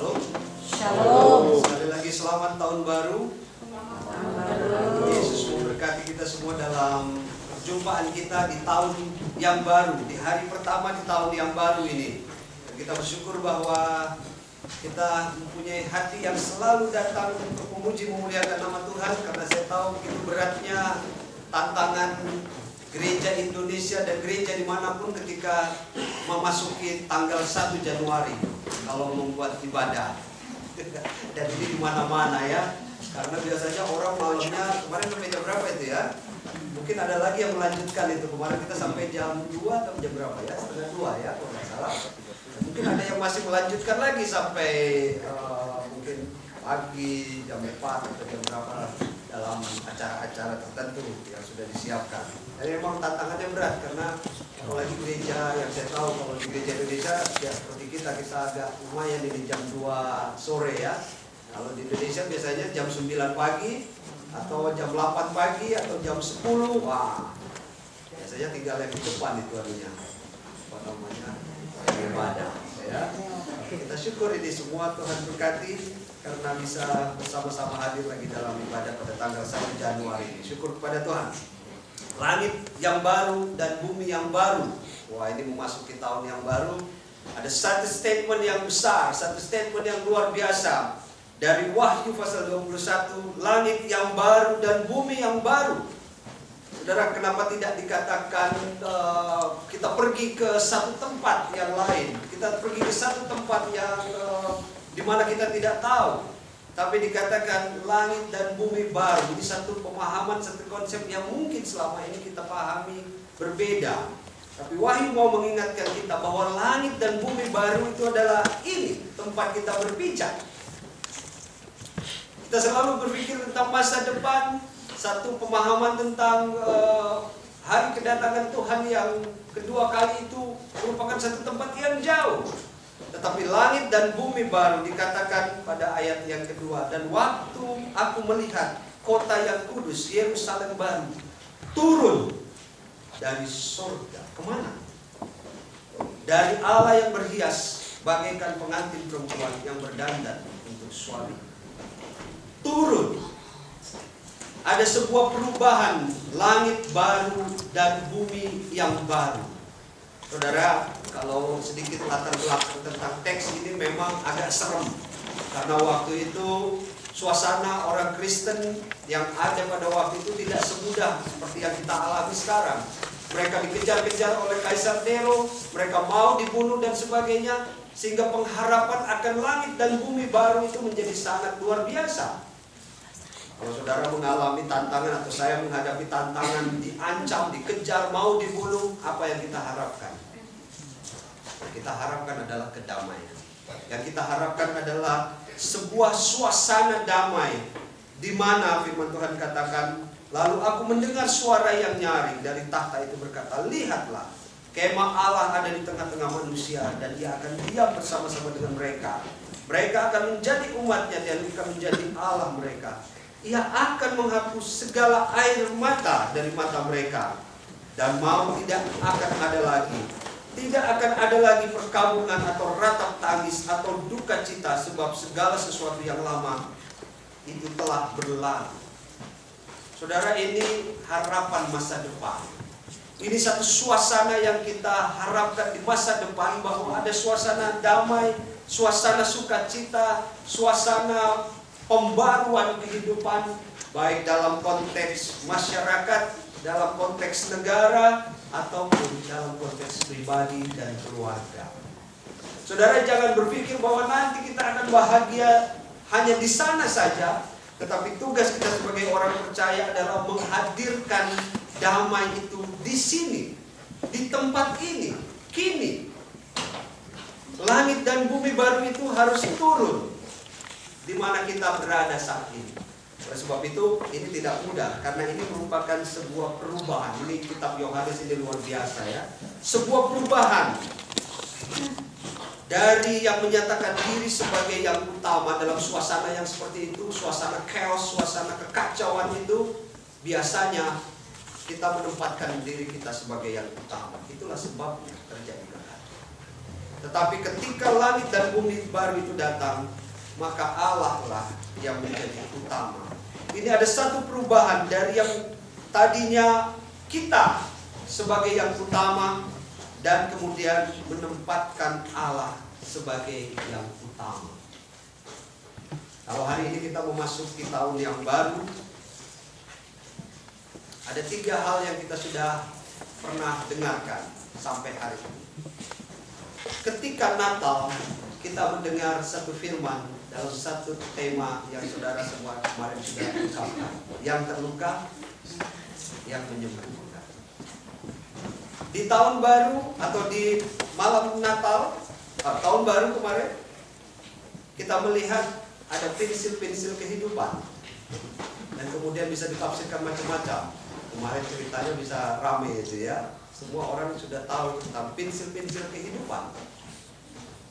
Shalom. Shalom. Sekali lagi selamat tahun baru. Yesus memberkati kita semua dalam perjumpaan kita di tahun yang baru, di hari pertama di tahun yang baru ini. Dan kita bersyukur bahwa kita mempunyai hati yang selalu datang untuk memuji memuliakan nama Tuhan, karena saya tahu begitu beratnya tantangan gereja Indonesia dan gereja dimanapun ketika memasuki tanggal 1 Januari kalau membuat ibadah. Dan ini dimana-mana ya, karena biasanya orang malamnya, kemarin sampai jam berapa itu ya? Mungkin ada lagi yang melanjutkan itu. Kemarin kita sampai jam 2 atau jam berapa ya? Setengah 2 ya, kalau nggak salah. Mungkin ada yang masih melanjutkan lagi sampai mungkin pagi jam 4 atau jam berapa dalam acara-acara tertentu yang sudah disiapkan. Dan memang tantangannya berat, karena apalagi gereja yang saya tahu, kalau di gereja Indonesia ya seperti kita agak lumayan di jam 2 sore ya. Kalau di Indonesia biasanya jam 9 pagi atau jam 8 pagi atau jam 10. Wah, biasanya tinggal yang di depan itu anunya, apa namanya, ibadah ya. Kita syukur ini semua Tuhan berkati karena bisa bersama-sama hadir lagi dalam ibadah pada tanggal 1 Januari ini. Syukur kepada Tuhan. Langit yang baru dan bumi yang baru. Wah, ini memasuki tahun yang baru. Ada satu statement yang besar, satu statement yang luar biasa dari Wahyu pasal 21, langit yang baru dan bumi yang baru. Saudara, kenapa tidak dikatakan kita pergi ke satu tempat yang lain, kita pergi ke satu tempat yang di mana kita tidak tahu, tapi dikatakan langit dan bumi baru. Ini satu pemahaman, satu konsep yang mungkin selama ini kita pahami berbeda. Tapi Wahyu mau mengingatkan kita bahwa langit dan bumi baru itu adalah ini tempat kita berpijak. Kita selalu berpikir tentang masa depan, satu pemahaman tentang hari kedatangan Tuhan yang kedua kali itu merupakan satu tempat yang jauh. Tetapi langit dan bumi baru dikatakan pada ayat yang kedua. Dan waktu aku melihat kota yang kudus, Yerusalem baru, turun dari surga. Kemana? Dari Allah yang berhias bagaikan pengantin perempuan yang berdandan untuk suami. Turun. Ada sebuah perubahan, langit baru dan bumi yang baru. Saudara, kalau sedikit latar belakang tentang teks ini memang agak serem. Karena waktu itu suasana orang Kristen yang ada pada waktu itu tidak semudah seperti yang kita alami sekarang. Mereka dikejar-kejar oleh Kaisar Nero, mereka mau dibunuh dan sebagainya, sehingga pengharapan akan langit dan bumi baru itu menjadi sangat luar biasa. Kalau saudara mengalami tantangan atau saya menghadapi tantangan, diancam, dikejar, mau dibunuh, apa yang kita harapkan? Yang kita harapkan adalah kedamaian. Yang kita harapkan adalah sebuah suasana damai, di mana firman Tuhan katakan, lalu aku mendengar suara yang nyaring dari tahta itu berkata, lihatlah, kemah Allah ada di tengah-tengah manusia, dan Ia akan diam bersama-sama dengan mereka. Mereka akan menjadi umatnya dan akan menjadi Allah mereka. Ia akan menghapus segala air mata dari mata mereka, dan maut tidak akan ada lagi. Tidak akan ada lagi perkabungan atau ratap tangis atau duka cita, sebab segala sesuatu yang lama itu telah berlalu. Saudara, ini harapan masa depan. Ini satu suasana yang kita harapkan di masa depan, bahwa ada suasana damai, suasana sukacita, suasana pembaruan kehidupan, baik dalam konteks masyarakat, dalam konteks negara, ataupun dalam konteks pribadi dan keluarga. Saudara, jangan berpikir bahwa nanti kita akan bahagia hanya di sana saja, tetapi tugas kita sebagai orang percaya adalah menghadirkan damai itu di sini, di tempat ini, kini. Langit dan bumi baru itu harus turun di mana kita berada saat ini. Oleh sebab itu, ini tidak mudah, karena ini merupakan sebuah perubahan. Ini kitab Yohanes ini luar biasa ya. Sebuah perubahan dari yang menyatakan diri sebagai yang utama dalam suasana yang seperti itu, suasana chaos, suasana kekacauan itu, biasanya kita menempatkan diri kita sebagai yang utama. Itulah sebabnya terjadi kekacauan. Tetapi ketika langit dan bumi baru itu datang, maka Allah lah yang menjadi utama. Ini ada satu perubahan dari yang tadinya kita sebagai yang utama, dan kemudian menempatkan Allah sebagai yang utama. Kalau hari ini kita memasuki tahun yang baru, ada 3 hal yang kita sudah pernah dengarkan sampai hari ini. Ketika Natal, kita mendengar satu firman dalam satu tema yang saudara semua kemarin sudah ucapkan. Yang terluka, yang menyembuhkan. Di tahun baru atau di malam Natal, tahun baru kemarin, kita melihat ada pensil-pensil kehidupan. Dan kemudian bisa ditafsirkan macam-macam. Kemarin ceritanya bisa rame itu ya. Semua orang sudah tahu tentang pensil-pensil kehidupan.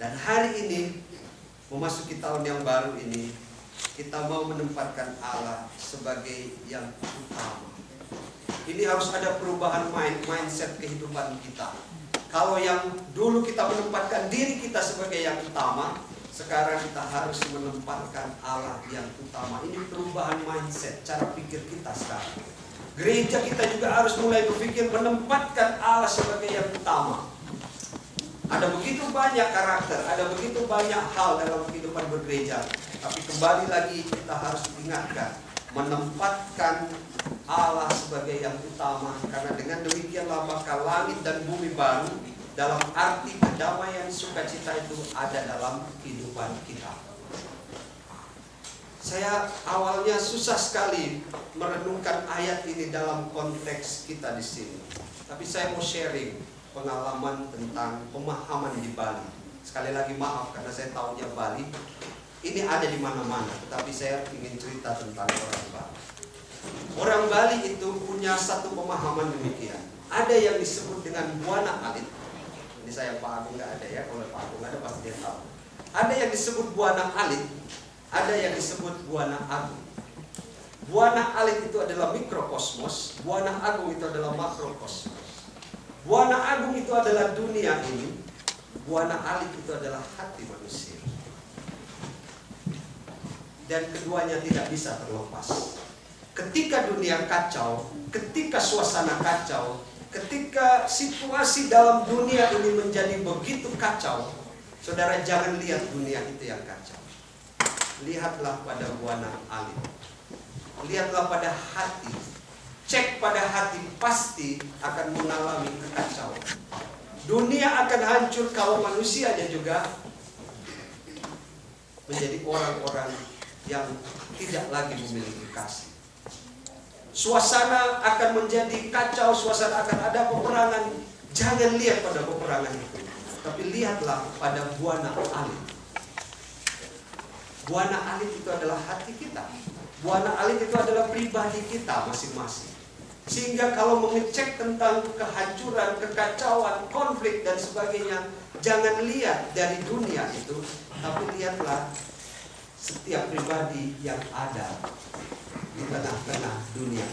Dan hari ini, memasuki tahun yang baru ini, kita mau menempatkan Allah sebagai yang utama. Ini harus ada perubahan mindset kehidupan kita. Kalau yang dulu kita menempatkan diri kita sebagai yang utama, sekarang kita harus menempatkan Allah yang utama. Ini perubahan mindset, cara pikir kita sekarang. Gereja kita juga harus mulai berpikir menempatkan Allah sebagai yang utama. Ada begitu banyak karakter, ada begitu banyak hal dalam kehidupan bergereja. Tapi kembali lagi kita harus ingatkan, menempatkan Allah sebagai yang utama. Karena dengan demikianlah maka langit dan bumi baru, dalam arti kedamaian sukacita itu ada dalam kehidupan kita. Saya awalnya susah sekali merenungkan ayat ini dalam konteks kita di sini. Tapi saya mau sharing pengalaman tentang pemahaman di Bali. Sekali lagi maaf karena saya tahunya Bali ini ada di mana-mana, tetapi saya ingin cerita tentang orang Bali. Orang Bali itu punya satu pemahaman demikian. Ada yang disebut dengan buana alit. Ini saya Pak Agung nggak ada ya, kalau Pak Agung ada pasti dia tahu. Ada yang disebut buana alit. Ada yang disebut buana agung. Buana alit itu adalah mikrokosmos, buana agung itu adalah makrokosmos. Buana agung itu adalah dunia ini, buana alit itu adalah hati manusia. Dan keduanya tidak bisa terlepas. Ketika dunia kacau, ketika suasana kacau, ketika situasi dalam dunia ini menjadi begitu kacau, saudara jangan lihat dunia itu yang kacau. Lihatlah pada buana alit. Lihatlah pada hati. Cek pada hati, pasti akan mengalami kekacauan. Dunia akan hancur kalau manusianya juga menjadi orang-orang yang tidak lagi memiliki kasih. Suasana akan menjadi kacau, suasana akan ada peperangan. Jangan lihat pada peperangan itu, tapi lihatlah pada buana alit. Buana alit itu adalah hati kita. Buana alit itu adalah pribadi kita masing-masing. Sehingga kalau mengecek tentang kehancuran, kekacauan, konflik dan sebagainya, jangan lihat dari dunia itu, tapi lihatlah setiap pribadi yang ada di tengah-tengah dunia.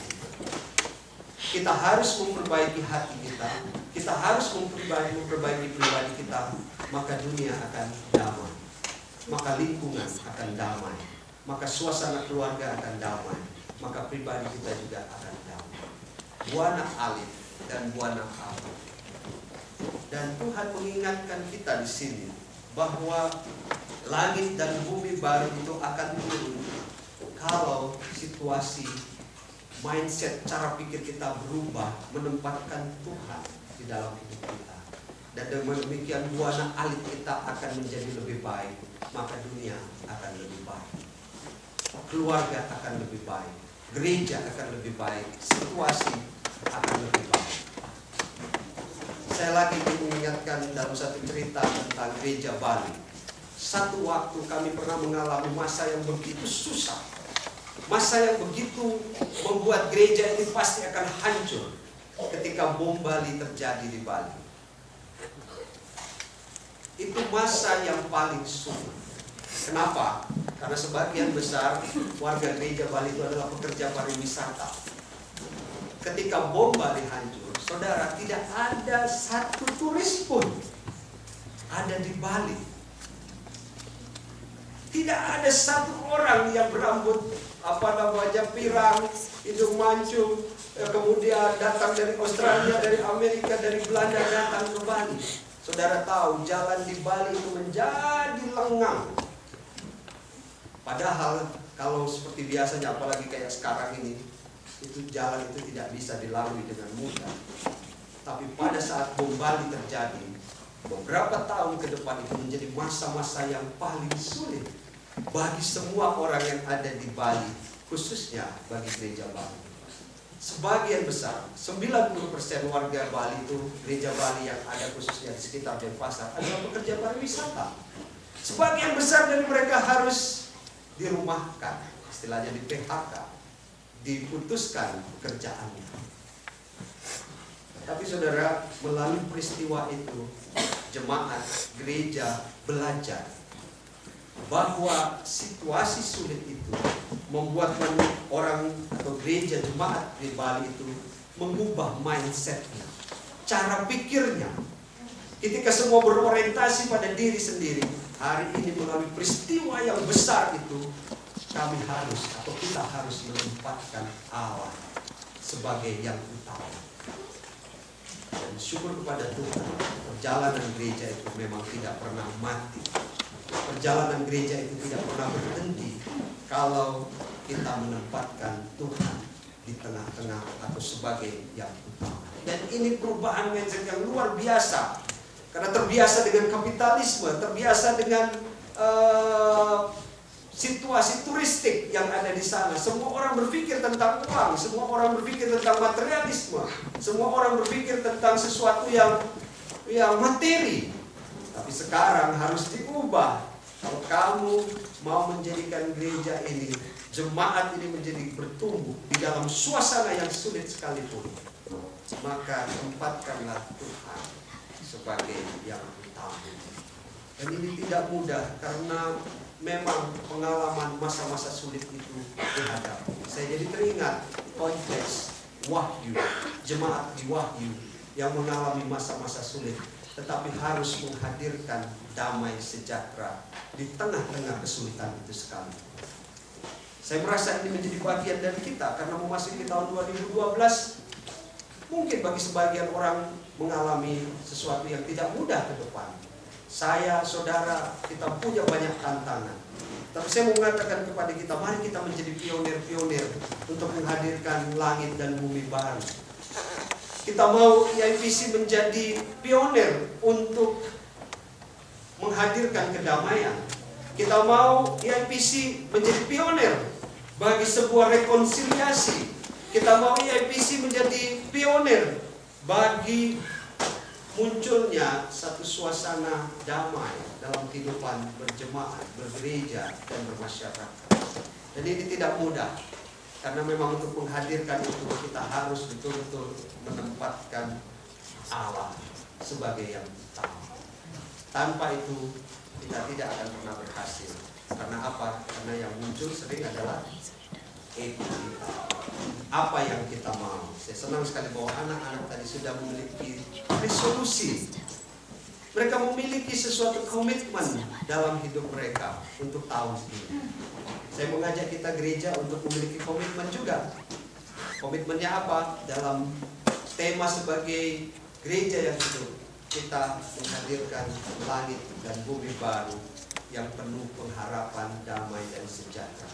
Kita harus memperbaiki hati kita. Kita harus memperbaiki pribadi kita, maka dunia akan damai. Maka lingkungan akan damai, maka suasana keluarga akan damai, maka pribadi kita juga akan damai. Buana alit dan buana agung. Dan Tuhan mengingatkan kita di sini bahwa langit dan bumi baru itu akan turun kalau situasi, mindset, cara pikir kita berubah, menempatkan Tuhan di dalam hidup kita. Dan dengan demikian buana alit kita akan menjadi lebih baik, maka dunia akan lebih baik, keluarga akan lebih baik, gereja akan lebih baik, situasi akan lebih baik. Saya lagi mengingatkan dalam satu cerita tentang gereja Bali. Satu waktu kami pernah mengalami masa yang begitu susah, masa yang begitu membuat gereja ini pasti akan hancur ketika bom Bali terjadi di Bali. Itu masa yang paling sulit. Kenapa? Karena sebagian besar warga gereja Bali itu adalah pekerja pariwisata. Ketika bom Bali hancur, saudara, tidak ada satu turis pun. ada di Bali. Tidak ada satu orang yang berambut pirang, hidung mancung, kemudian datang dari Australia, dari Amerika, dari Belanda datang ke Bali. Saudara tahu jalan di Bali itu menjadi lengang. Padahal kalau seperti biasanya, apalagi kayak sekarang ini, itu jalan itu tidak bisa dilalui dengan mudah. Tapi pada saat bom Bali terjadi, beberapa tahun ke depan itu menjadi masa-masa yang paling sulit bagi semua orang yang ada di Bali, khususnya bagi gereja Bali. Sebagian besar, 90% warga Bali itu, gereja Bali yang ada khususnya di sekitar Denpasar adalah pekerja pariwisata. Sebagian besar dari mereka harus dirumahkan, istilahnya di PHK, diputuskan pekerjaannya. Tapi saudara, melalui peristiwa itu, jemaat gereja belajar bahwa situasi sulit itu membuat orang atau gereja jemaat di Bali itu mengubah mindsetnya, cara pikirnya. Ketika semua berorientasi pada diri sendiri, hari ini melalui peristiwa yang besar itu, kami harus atau kita harus menempatkan Allah sebagai yang utama. Dan syukur kepada Tuhan, perjalanan gereja itu memang tidak pernah mati. Perjalanan gereja itu tidak pernah berhenti kalau kita menempatkan Tuhan di tengah-tengah atau sebagai yang utama. Dan ini perubahan mindset yang luar biasa. Karena terbiasa dengan kapitalisme, terbiasa dengan situasi turistik yang ada di sana. Semua orang berpikir tentang uang, semua orang berpikir tentang materialisme, semua orang berpikir tentang sesuatu yang materi. Tapi sekarang harus diubah. Kalau kamu mau menjadikan gereja ini, jemaat ini menjadi bertumbuh di dalam suasana yang sulit sekalipun, maka tempatkanlah Tuhan sebagai yang utama. Dan ini tidak mudah karena memang pengalaman masa-masa sulit itu dihadapi. Saya jadi teringat konteks Wahyu, jemaat di Wahyu yang mengalami masa-masa sulit, tetapi harus menghadirkan damai sejahtera di tengah-tengah kesulitan itu sekali. Saya merasa ini menjadi bagian dari kita karena memasuki tahun 2012, mungkin bagi sebagian orang mengalami sesuatu yang tidak mudah ke depan. Saya, saudara, kita punya banyak tantangan. Tapi saya mau mengatakan kepada kita, mari kita menjadi pionir-pionir untuk menghadirkan langit dan bumi baru. Kita mau EIPC menjadi pionir untuk menghadirkan kedamaian. Kita mau EIPC menjadi pionir bagi sebuah rekonsiliasi. Kita mau EIPC menjadi pionir bagi munculnya satu suasana damai dalam kehidupan berjemaat, bergereja, dan bermasyarakat. Dan ini tidak mudah, karena memang untuk menghadirkan itu kita harus betul-betul menempatkan Allah sebagai yang utama. Tanpa itu kita tidak akan pernah berhasil. Karena apa? Karena yang muncul sering adalah ego kita. Apa yang kita mau. Saya senang sekali bahwa anak-anak tadi sudah memiliki resolusi. Mereka memiliki sesuatu komitmen dalam hidup mereka untuk tahun ini. Saya mengajak kita gereja untuk memiliki komitmen juga. Komitmennya apa? Dalam tema sebagai gereja yang hidup, kita menghadirkan langit dan bumi baru yang penuh pengharapan, damai, dan sejahtera.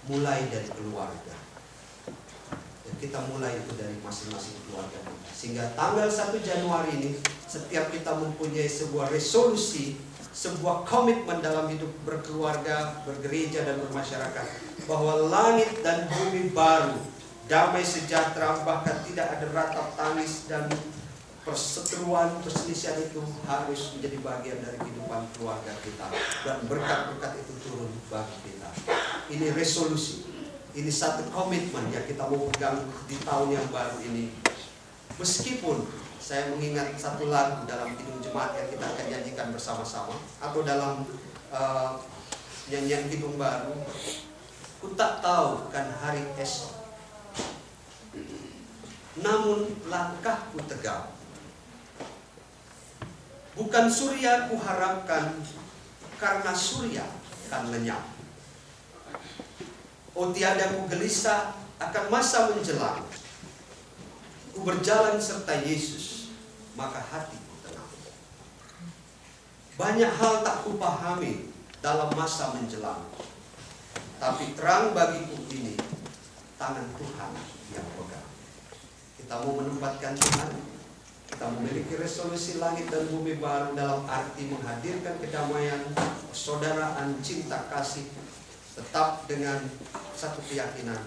Mulai dari keluarga. Dan kita mulai itu dari masing-masing keluarga kita. Sehingga tanggal 1 Januari ini, setiap kita mempunyai sebuah resolusi, sebuah komitmen dalam hidup berkeluarga, bergereja, dan bermasyarakat, bahwa langit dan bumi baru, damai sejahtera, bahkan tidak ada ratap tangis dan perseteruan, perselisihan itu harus menjadi bagian dari kehidupan keluarga kita, dan berkat-berkat itu turun bagi kita. Ini resolusi, ini satu komitmen yang kita mau pegang di tahun yang baru ini. Meskipun saya mengingat satu lagu dalam Kidung Jemaat yang kita akan nyanyikan bersama-sama, atau dalam nyanyian Kidung Baru, ku tak tahu kan hari esok, namun langkahku tegap. Bukan surya kuharapkan, karena surya kan lenyap. Oh tiada ku gelisah akan masa menjelang. Ku berjalan serta Yesus, maka hatiku tenang. Banyak hal tak ku pahami dalam masa menjelang, tapi terang bagiku ini tangan Tuhan yang pegang. Kita mau menempatkan Tuhan. Kita memiliki resolusi langit dan bumi baru dalam arti menghadirkan kedamaian, persaudaraan, cinta kasih, tetap dengan satu keyakinan,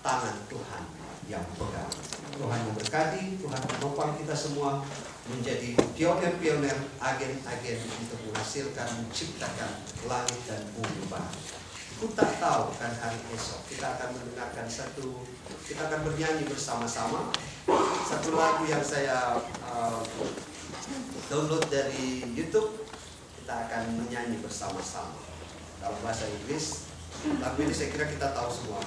tangan Tuhan yang pegang. Tuhan memberkati, Tuhan menopang kita semua menjadi pioner-pioner, agen-agen untuk menghasilkan, menciptakan langit dan bumi baru. Ku tak tahu kan hari esok kita akan mendengarkan kita akan bernyanyi bersama-sama satu lagu yang saya download dari YouTube. Kita akan menyanyi bersama-sama dalam bahasa Inggris. Lagu ini saya kira kita tahu semua.